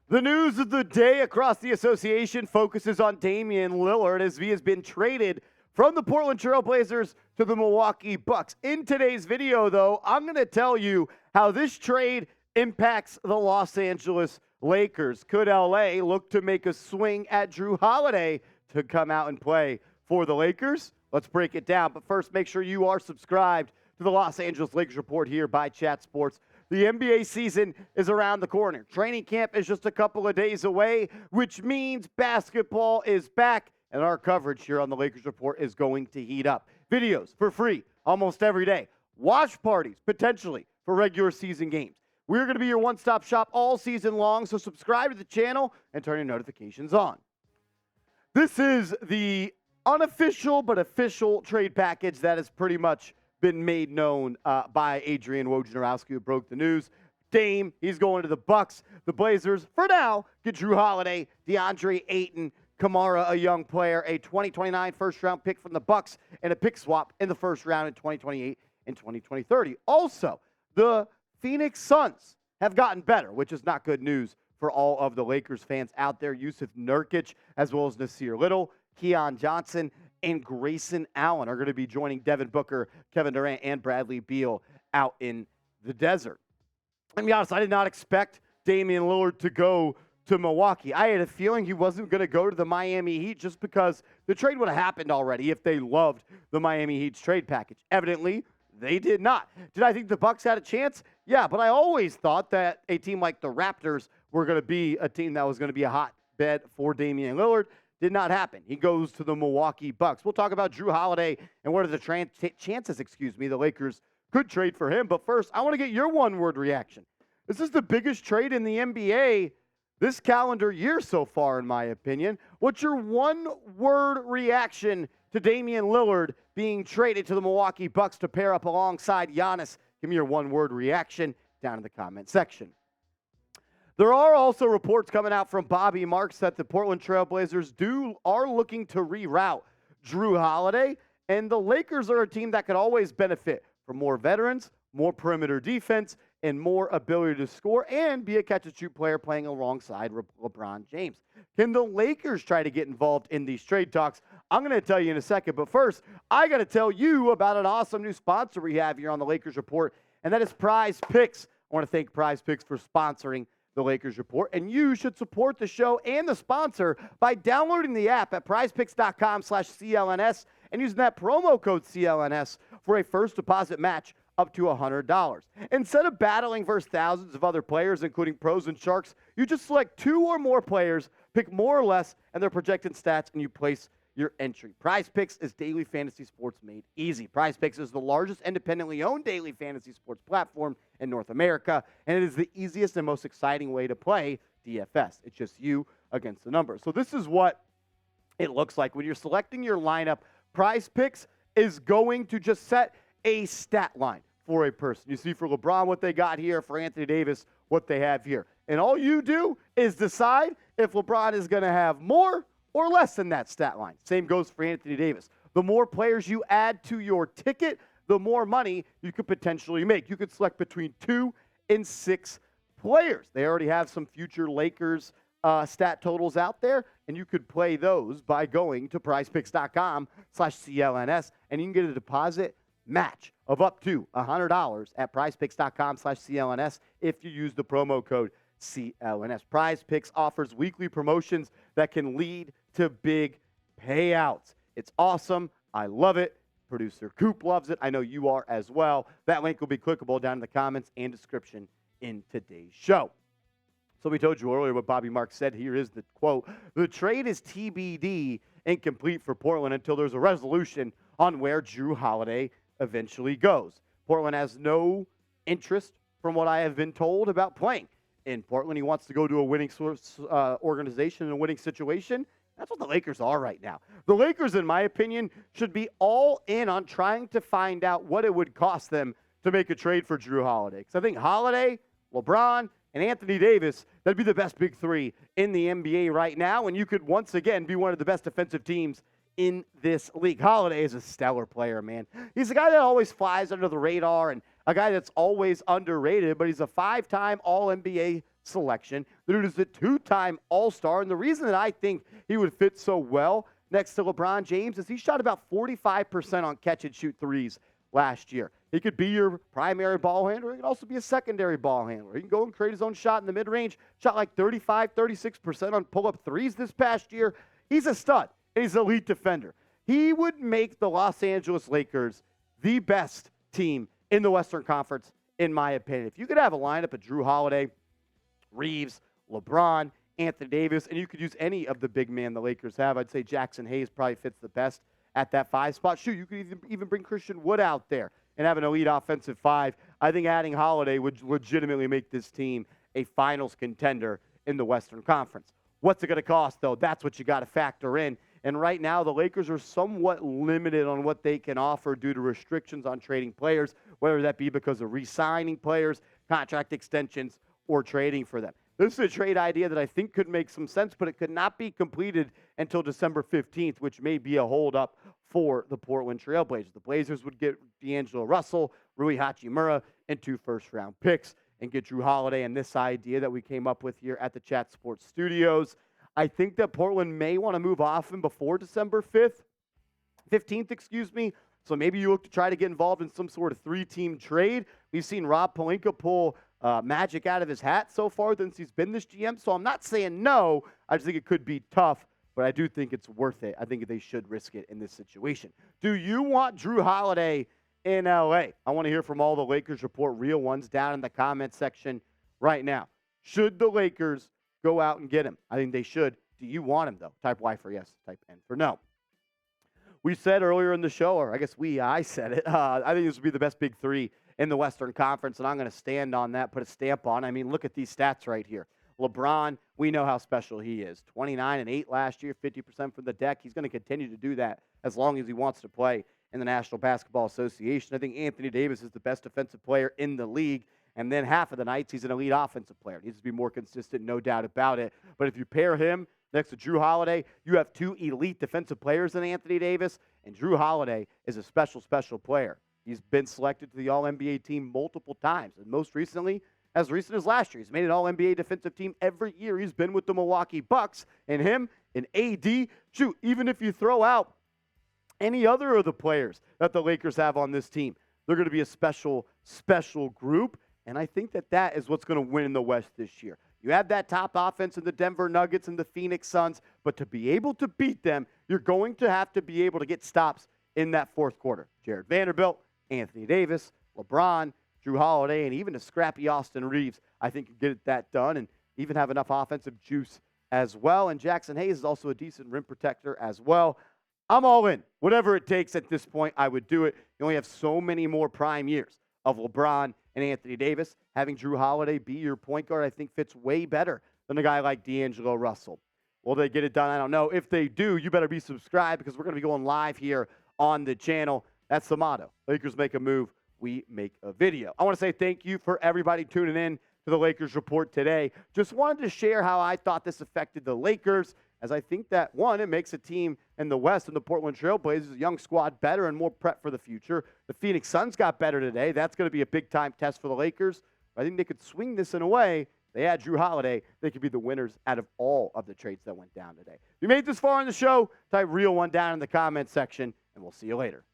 The news of the day across the association focuses on Damian Lillard as he has been traded from the Portland Trail Blazers to the Milwaukee Bucks. In today's video, though, I'm going to tell you how this trade impacts the Los Angeles Lakers. Could LA look to make a swing at Jrue Holiday to come out and play for the Lakers? Let's break it down. But first, make sure you are subscribed to the Los Angeles Lakers Report here by Chat Sports. The NBA season is around the corner. Training camp is just a couple of days away, which means basketball is back, and our coverage here on the Lakers Report is going to heat up. Videos for free almost every day. Watch parties, potentially, for regular season games. We're going to be your one-stop shop all season long, so subscribe to the channel and turn your notifications on. This is the unofficial but official trade package that has pretty much been made known by Adrian Wojnarowski, who broke the news. Dame, he's going to the Bucks. The Blazers, for now, get Jrue Holiday, DeAndre Ayton, Kamara, a young player, a 2029 first-round pick from the Bucks, and a pick swap in the first round in 2028 and 2030. Also, the Phoenix Suns have gotten better, which is not good news for all of the Lakers fans out there. Yusuf Nurkic, as well as Nasir Little, Keon Johnson, and Grayson Allen are going to be joining Devin Booker, Kevin Durant, and Bradley Beal out in the desert. I'll be honest, I did not expect Damian Lillard to go to Milwaukee. I had a feeling he wasn't going to go to the Miami Heat just because the trade would have happened already if they loved the Miami Heat's trade package. Evidently, they did not. Did I think the Bucks had a chance? Yeah, but I always thought that a team like the Raptors were going to be a team that was going to be a hotbed for Damian Lillard. Did not happen. He goes to the Milwaukee Bucks. We'll talk about Jrue Holiday and what are the chances, the Lakers could trade for him. But first, I want to get your one-word reaction. This is the biggest trade in the NBA this calendar year so far, in my opinion. What's your one-word reaction to Damian Lillard being traded to the Milwaukee Bucks to pair up alongside Giannis? Give me your one-word reaction down in the comment section. There are also reports coming out from Bobby Marks that the Portland Trail Blazers are looking to reroute Jrue Holiday, and the Lakers are a team that could always benefit from more veterans, more perimeter defense, and more ability to score and be a catch-and-shoot player playing alongside LeBron James. Can the Lakers try to get involved in these trade talks? I'm going to tell you in a second, but first, I got to tell you about an awesome new sponsor we have here on the Lakers Report, and that is Prize Picks. I want to thank Prize Picks for sponsoring the Lakers Report, and you should support the show and the sponsor by downloading the app at prizepicks.com/CLNS and using that promo code CLNS for a first deposit match up to $100. Instead of battling versus thousands of other players, including pros and sharks, you just select two or more players, pick more or less, and their projected stats, and you place your entry. Prize Picks is daily fantasy sports made easy. Prize Picks is the largest independently owned daily fantasy sports platform in North America, and it is the easiest and most exciting way to play DFS. It's just you against the numbers. So this is what it looks like when you're selecting your lineup. Prize Picks is going to just set a stat line for a person. You see for LeBron what they got here, for Anthony Davis what they have here. And all you do is decide if LeBron is going to have more or less than that stat line. Same goes for Anthony Davis. The more players you add to your ticket, the more money you could potentially make. You could select between 2 and 6 players. They already have some future Lakers stat totals out there, and you could play those by going to prizepicks.com/CLNS, and you can get a deposit match of up to $100 at prizepicks.com/CLNS if you use the promo code CLNS. Prize Picks offers weekly promotions that can lead to big payouts. It's awesome. I love it. Producer Coop loves it. I know you are as well. That link will be clickable down in the comments and description in today's show. So we told you earlier what Bobby Marks said. Here is the quote. The trade is TBD, incomplete for Portland until there's a resolution on where Jrue Holiday eventually goes. Portland has no interest, from what I have been told, about playing in Portland. He wants to go to a winning organization and a winning situation. That's what the Lakers are right now. The Lakers, in my opinion, should be all in on trying to find out what it would cost them to make a trade for Jrue Holiday. Because I think Holiday, LeBron, and Anthony Davis, that'd be the best big three in the NBA right now. And you could once again be one of the best defensive teams in this league. Holiday is a stellar player, man. He's a guy that always flies under the radar and a guy that's always underrated, but he's a 5-time All-NBA selection. The dude is a 2-time All-Star, and the reason that I think he would fit so well next to LeBron James is he shot about 45% on catch-and-shoot threes last year. He could be your primary ball handler. He could also be a secondary ball handler. He can go and create his own shot in the mid-range. Shot like 35, 36% on pull-up threes this past year. He's a stud. He's an elite defender. He would make the Los Angeles Lakers the best team in the Western Conference, in my opinion. If you could have a lineup of Jrue Holiday, Reeves, LeBron, Anthony Davis, and you could use any of the big men the Lakers have, I'd say Jackson Hayes probably fits the best at that 5 spot. Shoot, you could even bring Christian Wood out there and have an elite offensive 5. I think adding Holiday would legitimately make this team a finals contender in the Western Conference. What's it going to cost, though? That's what you got to factor in. And right now, the Lakers are somewhat limited on what they can offer due to restrictions on trading players, whether that be because of re-signing players, contract extensions, or trading for them. This is a trade idea that I think could make some sense, but it could not be completed until December 15th, which may be a holdup for the Portland Trail Blazers. The Blazers would get D'Angelo Russell, Rui Hachimura, and 2 first-round picks and get Jrue Holiday and this idea that we came up with here at the Chat Sports Studios. I think that Portland may want to move off him before December 15th, So maybe you look to try to get involved in some sort of 3-team trade. We've seen Rob Pelinka pull magic out of his hat so far since he's been this GM. So I'm not saying no. I just think it could be tough, but I do think it's worth it. I think they should risk it in this situation. Do you want Jrue Holiday in L.A.? I want to hear from all the Lakers Report real ones down in the comment section right now. Should the Lakers go out and get him? I think they should. Do you want him, though? Type Y for yes, type N for no. We said earlier in the show, or I guess I said it, I think this would be the best big 3 in the Western Conference, and I'm going to stand on that, put a stamp on. I mean, look at these stats right here. LeBron, we know how special he is. 29 and 8 last year, 50% from the deck. He's going to continue to do that as long as he wants to play in the National Basketball Association. I think Anthony Davis is the best defensive player in the league. And then half of the nights, he's an elite offensive player. He needs to be more consistent, no doubt about it. But if you pair him next to Jrue Holiday, you have 2 elite defensive players in Anthony Davis, and Jrue Holiday is a special, special player. He's been selected to the All-NBA team multiple times, and most recently, as recent as last year, he's made an All-NBA defensive team every year he's been with the Milwaukee Bucks. And him and AD, shoot, even if you throw out any other of the players that the Lakers have on this team, they're going to be a special, special group. And I think that is what's going to win in the West this year. You have that top offense in the Denver Nuggets and the Phoenix Suns, but to be able to beat them, you're going to have to be able to get stops in that fourth quarter. Jared Vanderbilt, Anthony Davis, LeBron, Jrue Holiday, and even a scrappy Austin Reeves, I think can get that done and even have enough offensive juice as well. And Jackson Hayes is also a decent rim protector as well. I'm all in. Whatever it takes at this point, I would do it. You only have so many more prime years of LeBron and Anthony Davis. Having Jrue Holiday be your point guard, I think fits way better than a guy like D'Angelo Russell. Will they get it done? I don't know. If they do, you better be subscribed because we're going to be going live here on the channel. That's the motto. Lakers make a move, we make a video. I want to say thank you for everybody tuning in to the Lakers Report today. Just wanted to share how I thought this affected the Lakers, as I think that, one, it makes a team in the West and the Portland Trail Blazers, a young squad, better and more prep for the future. The Phoenix Suns got better today. That's going to be a big-time test for the Lakers. I think they could swing this in a way. They add Jrue Holiday. They could be the winners out of all of the trades that went down today. If you made this far in the show, type real one down in the comment section, and we'll see you later.